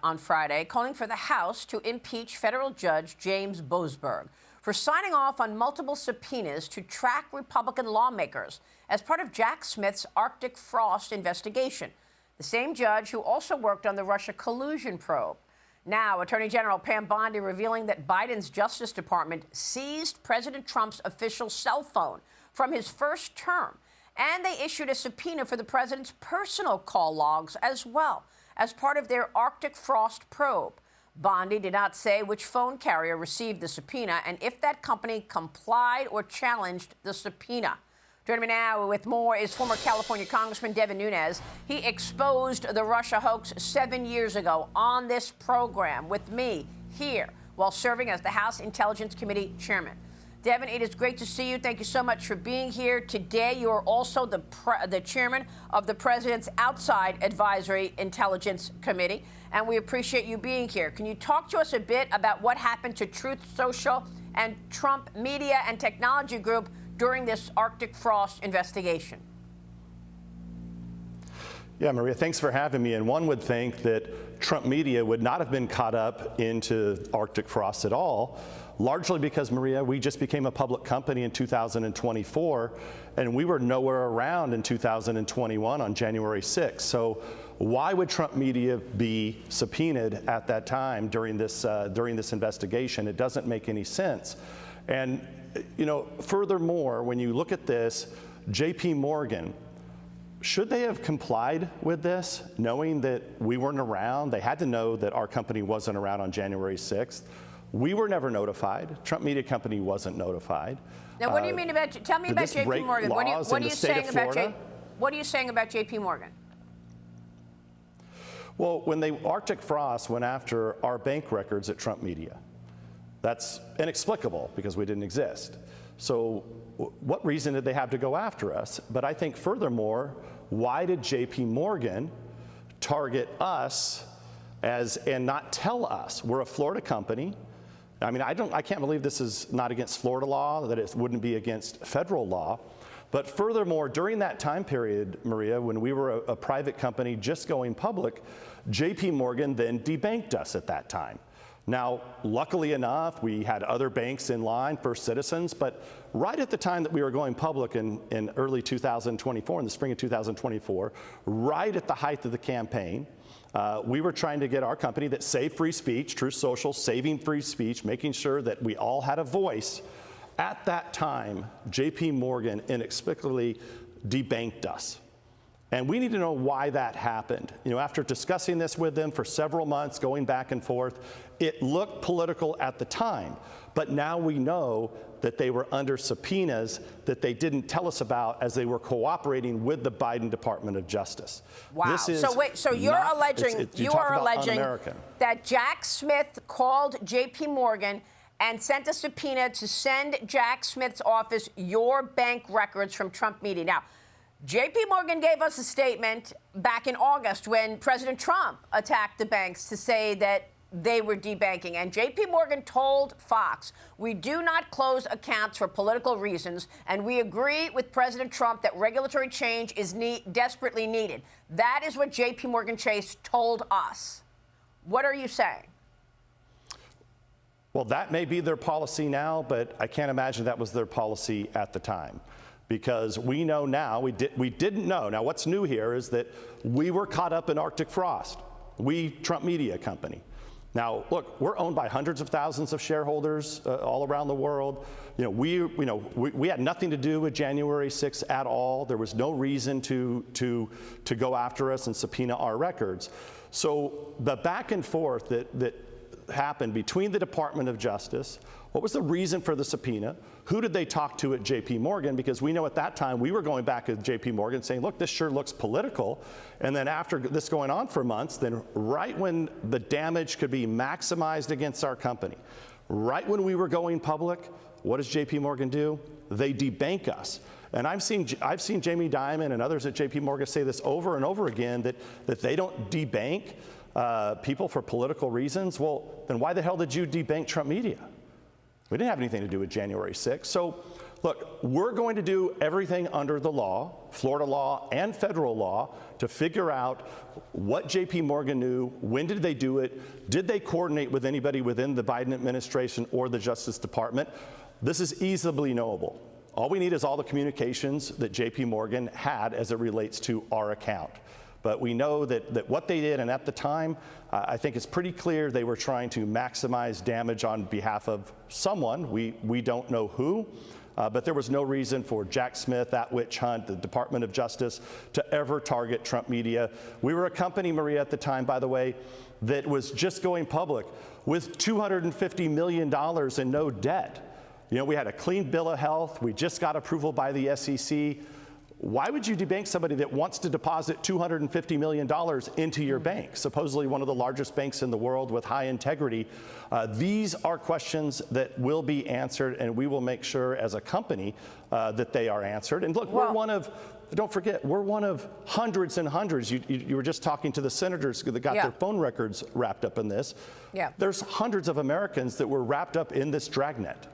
on Friday, calling for the House to impeach federal judge James Boasberg for signing off on multiple subpoenas to track Republican lawmakers as part of Jack Smith's Arctic frost investigation, the same judge who also worked on the Russia collusion probe. Now, Attorney General Pam Bondi revealing that Biden's Justice Department seized President Trump's official cell phone from his first term, and they issued a subpoena for the president's personal call logs as well, as part of their Arctic frost probe. Bondi did not say which phone carrier received the subpoena and if that company complied or challenged the subpoena. Joining me now with more is former California Congressman Devin Nunes. He exposed the Russia hoax 7 years ago on this program with me here while serving as the House Intelligence Committee chairman. Devin, it is great to see you. Thank you so much for being here today. You are also the chairman of the President's Outside Advisory Intelligence Committee, and we appreciate you being here. Can you talk to us a bit about what happened to Truth Social and Trump Media and Technology Group during this Arctic frost investigation? Yeah, Maria, thanks for having me. And one would think that Trump Media would not have been caught up into Arctic frost at all, largely because, Maria, we just became a public company in 2024, and we were nowhere around in 2021 on January 6th. So why would Trump Media be subpoenaed at that time during this investigation? It doesn't make any sense. And, you know, furthermore, when you look at this, J.P. Morgan, should they have complied with this, knowing that we weren't around? They had to know that our company wasn't around on January 6th. We were never notified. Trump Media Company wasn't notified. Now, what do you mean about? Tell me about J.P. Morgan. What are you saying about J.P. Morgan? Well, when the Arctic frost went after our bank records at Trump Media, that's inexplicable because we didn't exist. So what reason did they have to go after us? But I think furthermore, why did J.P. Morgan target us and not tell us? We're a Florida company. I mean, I can't believe this is not against Florida law, that it wouldn't be against federal law. But furthermore, during that time period, Maria, when we were a private company just going public, J.P. Morgan then debanked us at that time. Now, luckily enough, we had other banks in line, First Citizens, but right at the time that we were going public in early 2024, in the spring of 2024, right at the height of the campaign, we were trying to get our company that saved free speech, Truth Social, saving free speech, making sure that we all had a voice. At that time, J.P. Morgan inexplicably debanked us. And we need to know why that happened. You know, after discussing this with them for several months, going back and forth, it looked political at the time. But now we know that they were under subpoenas that they didn't tell us about as they were cooperating with the Biden Department of Justice. Wow. So you're alleging that Jack Smith called J.P. Morgan and sent a subpoena to send Jack Smith's office your bank records from Trump Media. Now, J.P. Morgan gave us a statement back in August when President Trump attacked the banks to say that they were debanking. And J.P. Morgan told Fox, we do not close accounts for political reasons, and we agree with President Trump that regulatory change is desperately needed. That is what J.P. Morgan Chase told us. What are you saying? Well, that may be their policy now, but I can't imagine that was their policy at the time. Because we know now, we didn't know. Now, what's new here is that we were caught up in Arctic frost. We, Trump Media Company. Now, look, we're owned by hundreds of thousands of shareholders all around the world. We had nothing to do with January 6th at all. There was no reason to go after us and subpoena our records. So the back and forth that happened between the Department of Justice, what was the reason for the subpoena? Who did they talk to at J.P. Morgan? Because we know at that time we were going back to J.P. Morgan saying, look, this sure looks political. And then after this going on for months, then right when the damage could be maximized against our company, right when we were going public, what does J.P. Morgan do? They debank us. And I've seen Jamie Dimon and others at J.P. Morgan say this over and over again, that they don't debank people for political reasons. Well, then why the hell did you debank Trump Media? We didn't have anything to do with January 6th. So look, we're going to do everything under the law, Florida law and federal law, to figure out what J.P. Morgan knew, when did they do it, did they coordinate with anybody within the Biden administration or the Justice Department. This is easily knowable. All we need is all the communications that J.P. Morgan had as it relates to our account. But we know that what they did, and at the time, I think it's pretty clear they were trying to maximize damage on behalf of someone. We don't know who, but there was no reason for Jack Smith, that witch hunt, the Department of Justice to ever target Trump media. We were a company, Maria, at the time, by the way, that was just going public with $250 million in no debt. You know, we had a clean bill of health. We just got approval by the SEC. Why would you debank somebody that wants to deposit $250 million into your bank, supposedly one of the largest banks in the world with high integrity? These are questions that will be answered, and we will make sure as a company that they are answered. And look, we're one of, don't forget, we're one of hundreds and hundreds. You were just talking to the senators that got their phone records wrapped up in this. There's hundreds of Americans that were wrapped up in this dragnet.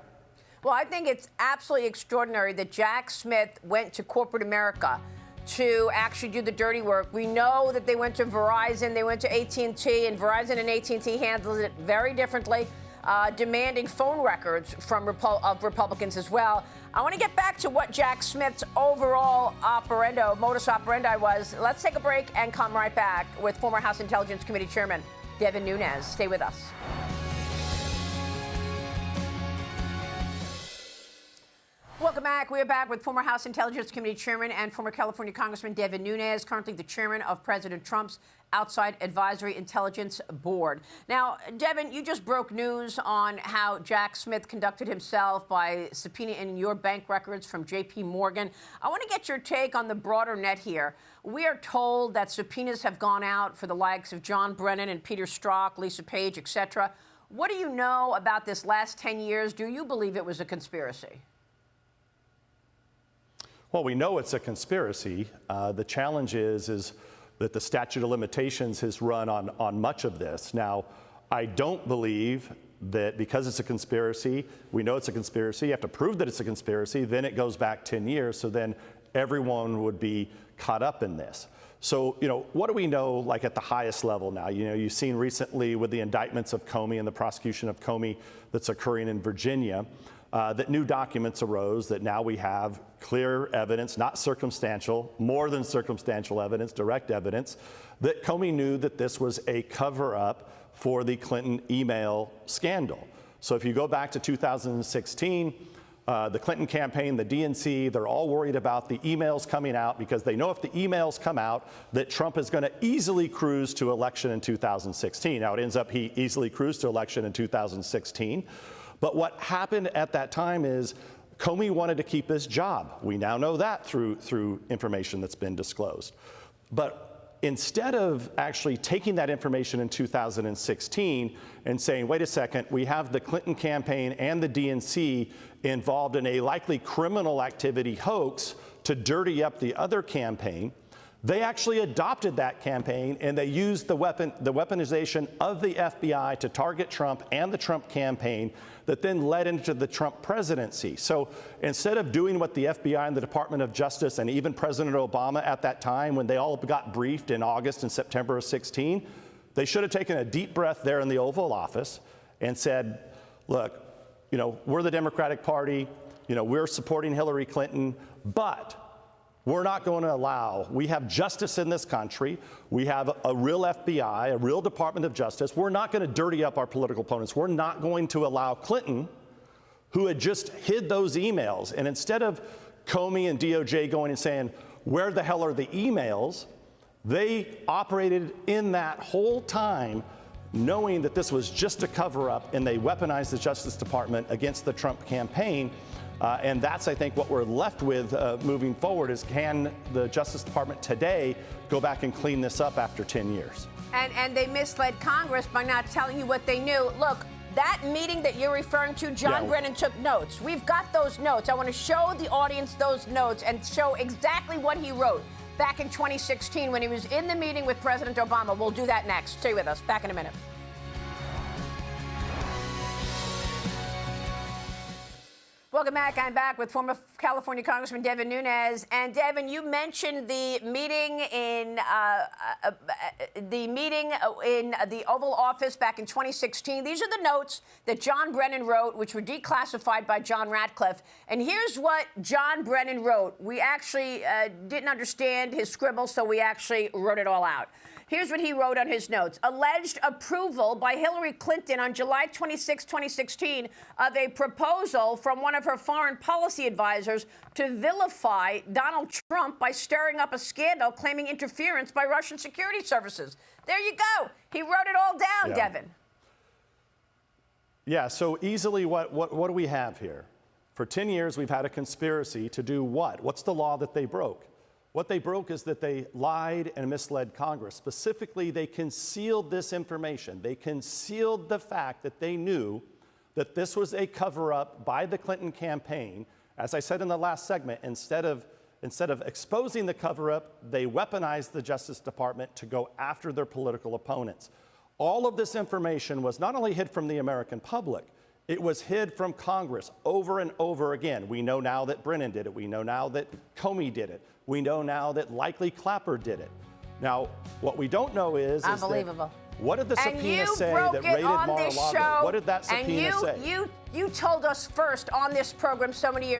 Well, I think it's absolutely extraordinary that Jack Smith went to corporate America to actually do the dirty work. We know that they went to Verizon, they went to AT&T, and Verizon and AT&T handled it very differently, demanding phone records from Republicans as well. I want to get back to what Jack Smith's overall modus operandi was. Let's take a break and come right back with former House Intelligence Committee Chairman Devin Nunes. Stay with us. Welcome back. We are back with former House Intelligence Committee Chairman and former California Congressman Devin Nunes, currently the chairman of President Trump's Outside Advisory Intelligence Board. Now, Devin, you just broke news on how Jack Smith conducted himself by subpoenaing your bank records from J.P. Morgan. I want to get your take on the broader net here. We are told that subpoenas have gone out for the likes of John Brennan and Peter Strzok, Lisa Page, etc. What do you know about this last 10 years? Do you believe it was a conspiracy? Well, we know it's a conspiracy. The challenge is that the statute of limitations has run on much of this. Now, I don't believe that because it's a conspiracy, we know it's a conspiracy, you have to prove that it's a conspiracy, then it goes back 10 years, so then everyone would be caught up in this. So, you know, what do we know, like, at the highest level now? You know, you've seen recently with the indictments of Comey and the prosecution of Comey that's occurring in Virginia, that new documents arose, that now we have clear evidence, not circumstantial, more than circumstantial evidence, direct evidence, that Comey knew that this was a cover-up for the Clinton email scandal. So if you go back to 2016, the Clinton campaign, the DNC, they're all worried about the emails coming out because they know if the emails come out that Trump is going to easily cruise to election in 2016. Now, it ends up he easily cruised to election in 2016. But what happened at that time is Comey wanted to keep his job. We now know that through information that's been disclosed. But instead of actually taking that information in 2016 and saying, wait a second, we have the Clinton campaign and the DNC involved in a likely criminal activity hoax to dirty up the other campaign, they actually adopted that campaign and they used the weaponization of the FBI to target Trump and the Trump campaign that then led into the Trump presidency. So instead of doing what the FBI and the Department of Justice and even President Obama at that time, when they all got briefed in August and September of 16, they should have taken a deep breath there in the Oval Office and said, look, you know, we're the Democratic Party, you know, we're supporting Hillary Clinton, but we're not going to allow, we have justice in this country, we have a real FBI, a real Department of Justice, we're not going to dirty up our political opponents, we're not going to allow Clinton, who had just hid those emails, and instead of Comey and DOJ going and saying, where the hell are the emails, they operated in that whole time knowing that this was just a cover-up, and they weaponized the Justice Department against the Trump campaign. And that's, I think, what we're left with moving forward is, can the Justice Department today go back and clean this up after 10 years? And they misled Congress by not telling you what they knew. Look, that meeting that you're referring to, John Brennan took notes. We've got those notes. I want to show the audience those notes and show exactly what he wrote back in 2016 when he was in the meeting with President Obama. We'll do that next. Stay with us. Back in a minute. Welcome back. I'm back with former California Congressman Devin Nunes. And Devin, you mentioned the meeting in the Oval Office back in 2016. These are the notes that John Brennan wrote, which were declassified by John Ratcliffe. And here's what John Brennan wrote. We actually didn't understand his scribble, so we actually wrote it all out. Here's what he wrote on his notes. Alleged approval by Hillary Clinton on July 26, 2016, of a proposal from one of her foreign policy advisors to vilify Donald Trump by stirring up a scandal claiming interference by Russian security services. There you go. He wrote it all down, Devin. Yeah, so easily what do we have here? For 10 years, we've had a conspiracy to do what? What's the law that they broke? What they broke is that they lied and misled Congress. Specifically, they concealed this information. They concealed the fact that they knew that this was a cover-up by the Clinton campaign. As I said in the last segment, instead of exposing the cover-up, they weaponized the Justice Department to go after their political opponents. All of this information was not only hid from the American public, it was hid from Congress over and over again. We know now that Brennan did it. We know now that Comey did it. We know now that likely Clapper did it. Now, what we don't know is unbelievable. What did the subpoena say that raided Mar-a-Lago? What did that subpoena say? You told us first on this program so many years